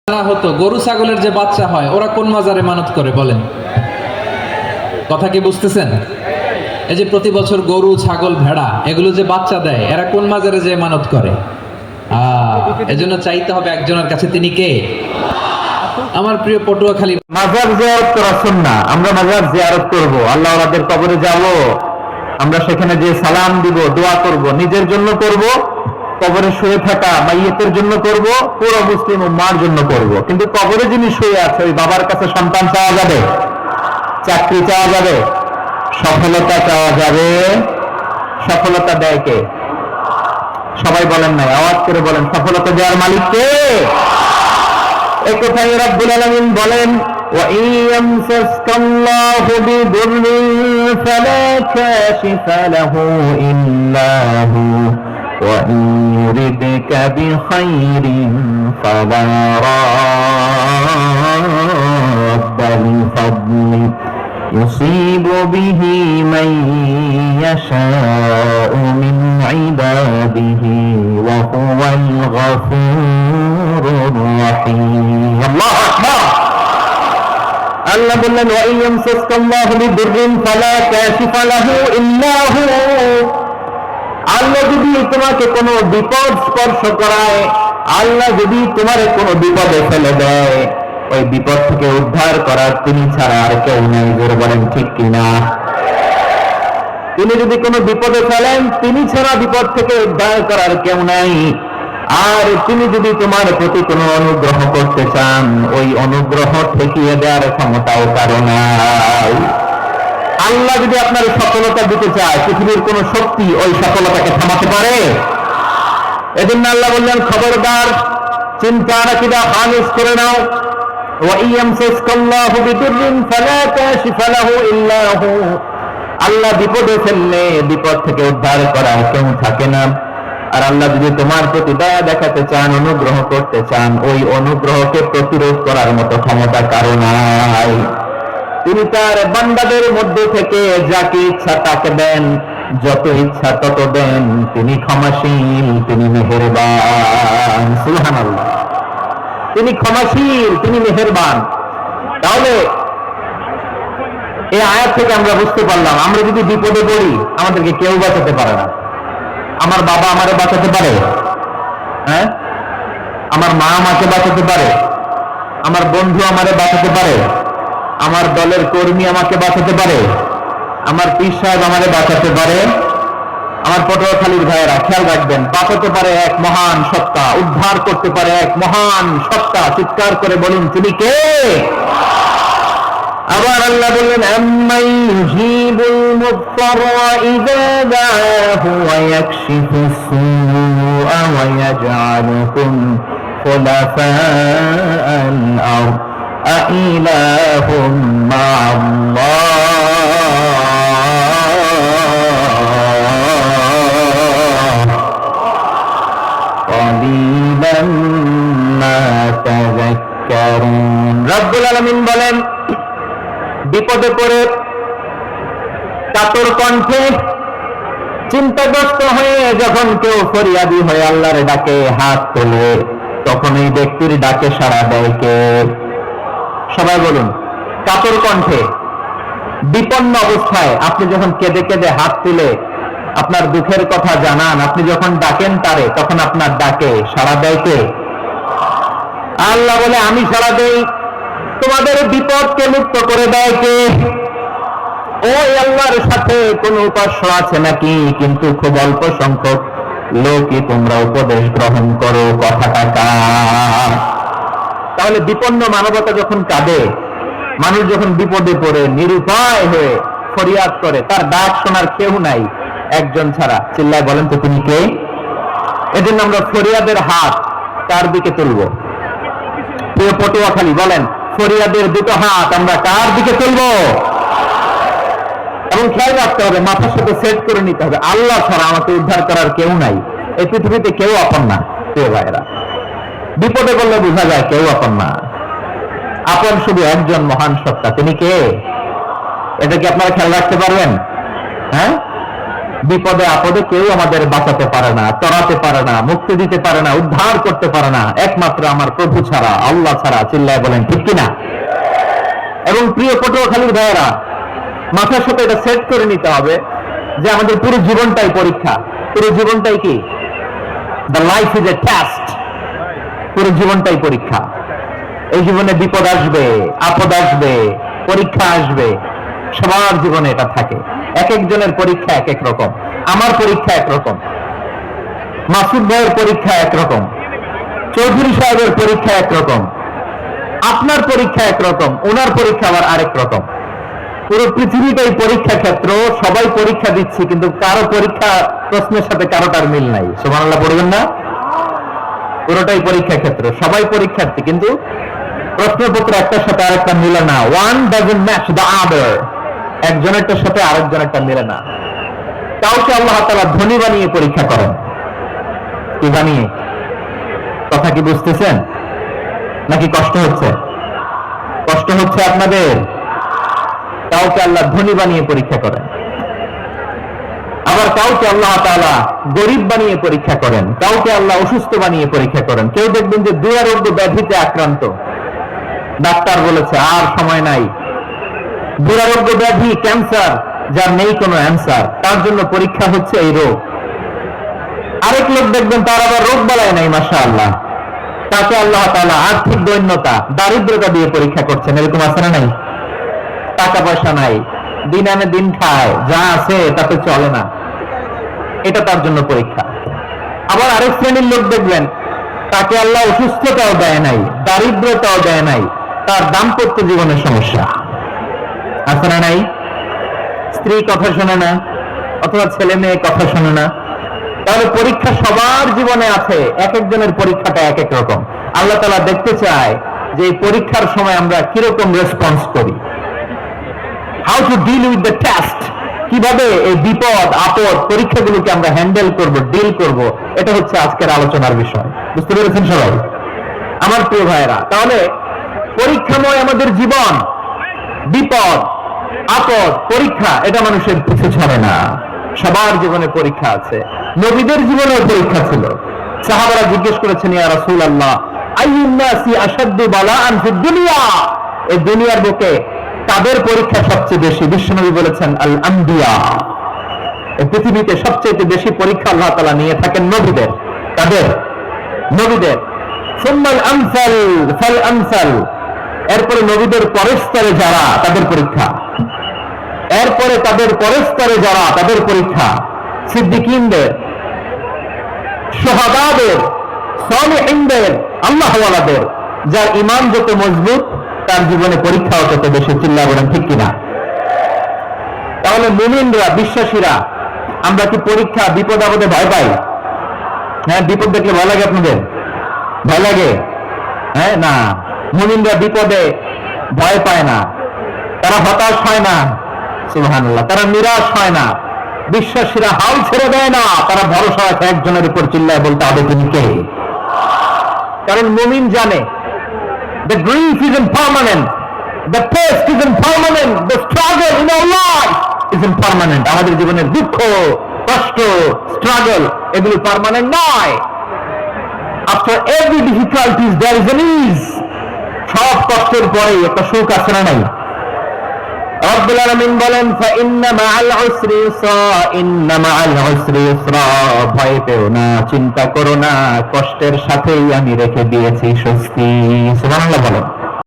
হতো গরু ছাগলের যে বাচ্চা হয় ওরা কোন মাজারে মানত করে বলেন? কথা কি বুঝতেছেন? এই যে প্রতি বছর গরু ছাগল ভেড়া এগুলো যে বাচ্চা দেয় এরা কোন মাজারে যে মানত করে? এজন্য চাইতে হবে একজনের কাছে, তিনি কে? আমার প্রিয় পটুয়াখালী। মাজার জিয়ারত করা সুন্নাহ। আমরা মাজার জিয়ারত করব, আল্লাহ ওয়ালাদের কবরে যাব, আমরা সেখানে যে সালাম দিব, দোয়া করব, নিজের জন্য করব, কবরে শুয়ে থাকা মাইয়িতের জন্য করব, পুরো মুসলিম উম্মার জন্য করব। কিন্তু কবরে যিনি শুয়ে আছে ওই বাবার কাছে সন্তান চাওয়া যাবে, চাকরি চাওয়া যাবে, সফলতা চাওয়া যাবে? সফলতা দেয় কে? সবাই বলেন না, আওয়াজ করে বলেন, সফলতা দেওয়ার মালিক কে? এই কথাই রব্বুল আলামিন বলেন, وَإِن يَمْسَسْكَ اللَّهُ بِضُرٍّ فَلَا كَاشِفَ لَهُ إِلَّا هُوَ وَإِن يُرِدْكَ بِخَيْرٍ فَلَا رَادَّ لِفَضْلِهِ يُصِيبُ بِهِ مَن يَشَاءُ مِنْ عِبَادِهِ وَهُوَ الْغَفُورُ الرَّحِيمُ। আল্লাহু আকবার। আল্লাহ বললেন, ওয়া ইন ইয়ামসাসকাল্লাহু বিদুররিন ফালা কাশিফা লাহু ইল্লা হু। আল্লাহ যদি তোমাকে কোনো বিপদ স্পর্শ করায়, আল্লাহ যদি তোমার কোনো বিপদে ফেলে দেয়, ওই বিপদ থেকে উদ্ধার করার তিনি ছাড়া আর কেউ নেই। জোরে বলেন ঠিক কিনা? তিনি যদি কোনো বিপদে ফেলেন, তিনি ছাড়া বিপদ থেকে উদ্ধার করার কেউ নাই। আর তিনি যদি তোমার প্রতি কোনো অনুগ্রহ করতে চান, ওই অনুগ্রহ ঠেকিয়ে দেওয়ার ক্ষমতাও কারো নাই। আল্লাহ যদি আপনার সফলতা দিতে চায়, পৃথিবীর কোন শক্তি ওই সফলতাকে থামাতে পারে? এজন্য আল্লাহ বললেন, খবরদার, চিন্তা নাকিদা খালিস করে নাও। আল্লাহ বিপদে ফেললে বিপদ থেকে উদ্ধার করার কেউ থাকে না। আর আল্লাহ যদি তোমার প্রতি দয়া দেখাতে চান, অনুগ্রহ করতে চান, ওই অনুগ্রহকে প্রতিরোধ করার মতো ক্ষমতা কারো নাই। তিনি তার বান্দাদের মধ্যে থেকে যাকে ইচ্ছা তাকে দেন, যত ইচ্ছা তত দেন। তিনি ক্ষমাশীল, তিনি মেহেরবান। সুবহানাল্লাহ। তিনি ক্ষমাশীল, তিনি মেহেরবান। তাহলে এই আয়াত থেকে আমরা বুঝতে পারলাম, আমরা যদি বিপদে পড়ি আমাদেরকে কেউ বাঁচাতে পারে না। আমার বাবা আমারে বাঁচাতে পারে? হ্যাঁ? আমার মা আমাকে বাঁচাতে পারে? আমার বন্ধু আমারে বাঁচাতে পারে? আমার দলের কর্মী আমাকে বাঁচাতে পারে? আমার পীর সাহেব আমারে বাঁচাতে পারে? আমার পটুয়াখালীর ভাইয়েরা খেয়াল রাখবেন, বাঁচাতে পারে এক মহান সত্তা, উদ্ধার করতে পারে এক মহান সত্তা। চিৎকার করে বলুন, তিনি কে? আবার আল্লাহ বললেন, আম্মান ইউজিবুল মুত্তারা ইযা দাআহু ওয়া ইয়াকশিফুস সুআ ওয়া ইয়াজআলুকুম খুলাফাআল আরদ আইলাহুম মা'আল্লাহ ক্বালিলাম মা তাযাক্কারুন। রব্বুল আলামিন বলেন, বিপদে পড়ে কাতর কণ্ঠে চিন্তাগ্রস্ত হয়ে যখন কেউ ফরিয়াদি হয়ে আল্লাহর ডাকে হাত তোলে, তখন এই ব্যক্তির ডাকে সাড়া দেয় কে? সবাই বলুন, কাতর কণ্ঠে বিপন্ন অবস্থায় আপনি যখন কেঁদে কেঁদে হাত তুলে আপনার দুঃখের কথা জানান, আপনি যখন ডাকেন তারে, তখন আপনার ডাকে সাড়া দেয় কে? আল্লাহ বলে, আমি সাড়া দেই। তোমাদের বিপদকে মুক্ত করে দেয় কে? ওই আল্লাহর সাথে কোন উপাস্য আছে নাকি? কিন্তু খুব অল্প সংখ্যক লোকই তোমরা উপদেশ গ্রহণ করো। কথাটা কার? তাহলে বিপন্ন মানবতা যখন কাঁদে, মানুষ যখন বিপদে পড়ে নিরুপায় হয়ে ফরিয়াদ করে, তার ডাক শোনার কেউ নাই একজন ছাড়া। চিল্লায় বলেন তো, তিনি কে? এজন্য আমরা ফরিয়াদের হাত কার দিকে তুলব? প্রিয় পটুয়াখালী বলেন, ফরিয়াদের দুটো হাত আমরা কার দিকে তুলব? এবং খেয়াল রাখতে হবে, মাথার সাথে সেট করে নিতে হবে, আল্লাহ ছাড়া আমাকে উদ্ধার করার কেউ নাই। এই পৃথিবীতে কেউ আপন না। প্রিয় ভাইরা, বিপদে পড়লে বোঝা যায় কেউ আপন না। আপন শুধু একজন মহান সত্তা, তিনি কে? এটা কি আপনারা খেয়াল রাখতে পারবেন? হ্যাঁ, বিপদে আপদে কেউ আমাদের বাঁচাতে পারে না, তরাতে পারে না, মুক্তি দিতে পারে না, উদ্ধার করতে পারে না একমাত্র আমার প্রভু ছাড়া, আল্লাহ ছাড়া। চিল্লায় বলেন ঠিক কিনা? এবং প্রিয় পটুয়াখালীর ভাইয়েরা, মাথার সাথে এটা সেট করে নিতে হবে যে আমাদের পুরো জীবনটাই পরীক্ষা। পুরো জীবনটাই কি? The life is a test. পুরো জীবনটাই পরীক্ষা। এই জীবনে বিপদ আসবে, আপদ আসবে, পরীক্ষা আসবে, সবার জীবনে এটা থাকে। এক একজনের পরীক্ষা এক এক রকম। আমার পরীক্ষা একরকম, মাসুদ ভাইয়ের পরীক্ষা একরকম, চৌধুরী সাহেবের পরীক্ষা একরকম, আপনার পরীক্ষা একরকম, ওনার পরীক্ষা আবার আরেক রকম। পুরো পৃথিবীটাই পরীক্ষা ক্ষেত্র, সবাই পরীক্ষা দিচ্ছি, কিন্তু কারো পরীক্ষা প্রশ্নের সাথে কারোটার মিল নাই। সুবহানাল্লাহ পড়বেন না? পুরোটাই পরীক্ষা ক্ষেত্র, সবাই পরীক্ষার্থী, কিন্তু প্রশ্নপত্র একটার সাথে আরেকটা মিলে না। One doesn't match the other. একজনেরটার সাথে আরেকজনেরটা মিলে না। কাউকে আল্লাহ তাআলা ধনী বানিয়ে পরীক্ষা করেন। কি বানিয়ে? কথা কি বুঝতেছেন নাকি কষ্ট হচ্ছে? কষ্ট হচ্ছে আপনাদের? কাউকে আল্লাহ ধনী বানিয়ে পরীক্ষা করেন, আবার কাউকে আল্লাহ তাআলা গরিব বানিয়ে পরীক্ষা করেন, কাউকে আল্লাহ অসুস্থ বানিয়ে পরীক্ষা করেন। কেউ দেখবেন যে দুরারোগ্য ব্যাধিতে আক্রান্ত, ডাক্তার বলেছে আর সময় নাই, দুরারোগ্য ব্যাধি, ক্যান্সার, যার নেই কোনো অ্যান্সার, তার জন্য পরীক্ষা হচ্ছে এই রোগ। আরেক লোক দেখবেন তার আবার রোগ বালাই নাই, মাশাআল্লাহ, তাকে আল্লাহ তাআলা আর্থিক দৈন্যতা, দারিদ্রতা দিয়ে পরীক্ষা করছেন। এরকম আছে না নাই? টাকা পয়সা নাই, দিন আনে দিন খায়, যা আছে তাতে চলে না, এটা তার জন্য পরীক্ষা। আবার আরেক শ্রেণীর লোক দেখবেন তাকে আল্লাহ অসুস্থতাও দেয় নাই, দারিদ্রতাও দেয় নাই, তার দাম্পত্য জীবনের সমস্যা আছে না নাই? স্ত্রী কথা শোনে না, অথবা ছেলে মেয়ে কথা শোনে না। তাহলে পরীক্ষা সবার জীবনে আছে, এক একজনের পরীক্ষাটা এক এক রকম। আল্লাহ তাআলা দেখতে চায় যে এই পরীক্ষার সময় আমরা কিরকম রেসপন্স করি। How to deal with the test, কিভাবে এই বিপদ আপদ পরীক্ষাগুলোকে আমরা হ্যান্ডেল করব, ডিল করব, এটা হচ্ছে আজকের আলোচনার বিষয়। বুঝতে পেরেছেন সবাই আমার প্রিয় ভাইয়েরা? তাহলে পরীক্ষাময় আমাদের জীবন, বিপদ আপদ পরীক্ষা, এটা মানুষের পিছু ছাড়ে না। সবার জীবনে পরীক্ষা আছে। নবীদের জীবনেও পরীক্ষা ছিল। সাহাবারা জিজ্ঞেস করেছেন, ইয়া রাসূলুল্লাহ, আইয়ুন নাসি আশাদ্দু বালাআন ফিদ দুনিয়া, এই দুনিয়ার বুকে তাদের পরীক্ষা সবচেয়ে বেশি? বিশ্বনবী বলেছেন, আল আম্বিয়া। এই পৃথিবীতে সবচেয়ে বেশি পরীক্ষা আল্লাহ তাআলা নিয়ে থাকেন নবীদের, তাদের নবীদের। সুম্মাল আমসাল ফাল আমসাল, এরপরে নবীদের পরের স্তরে যারা, তাদের পরীক্ষা। এরপরে তাদের পরের স্তরে যারা, তাদের পরীক্ষা। সিদ্দিকীনদের, শুহাদাদের, সালিহিনদের, আল্লাহওয়ালাদের, যার ঈমান যত মজবুত তার জীবনে পরীক্ষাও তত বেশি। চিল্লায় বলেন ঠিক কিনা? তাহলে মুমিনরা, বিশ্বাসীরা, আমরা কি পরীক্ষা বিপদ আপদে ভয় পাই? হ্যাঁ, বিপদ দেখলে ভয় লাগে আপনাদের? ভয় লাগে? হ্যাঁ, না, মুমিনরা বিপদে ভয় পায় না, তারা হতাশ হয় না, সুবহানাল্লাহ, তারা নিরাশ হয় না। বিশ্বাসীরা হাল ছেড়ে দেয় না, তারা ভরসা আছে একজনের উপর। চিল্লায় বলতে হবে তিনি কে? কারণ মুমিন জানে the grief is impermanent, the test is impermanent, the struggle in our life is impermanent. আমাদের জীবনের দুঃখ, কষ্ট, স্ট্রাগল, এগুলো পার্মানেন্ট নয়। After every difficulties there is an ease. সব কষ্টের পরে একটা সুখ আছে না নাই? রব্বুল আলামিন বলেন, ফাইন্না মাআল উসরি ইউসরা, ইন্না মাআল উসরি ইউসরা, ভয় পেও না, চিন্তা করো না, কষ্টের সাথেই আমি রেখে দিয়েছি স্বস্তি। সুবহানাল্লাহ বলেন।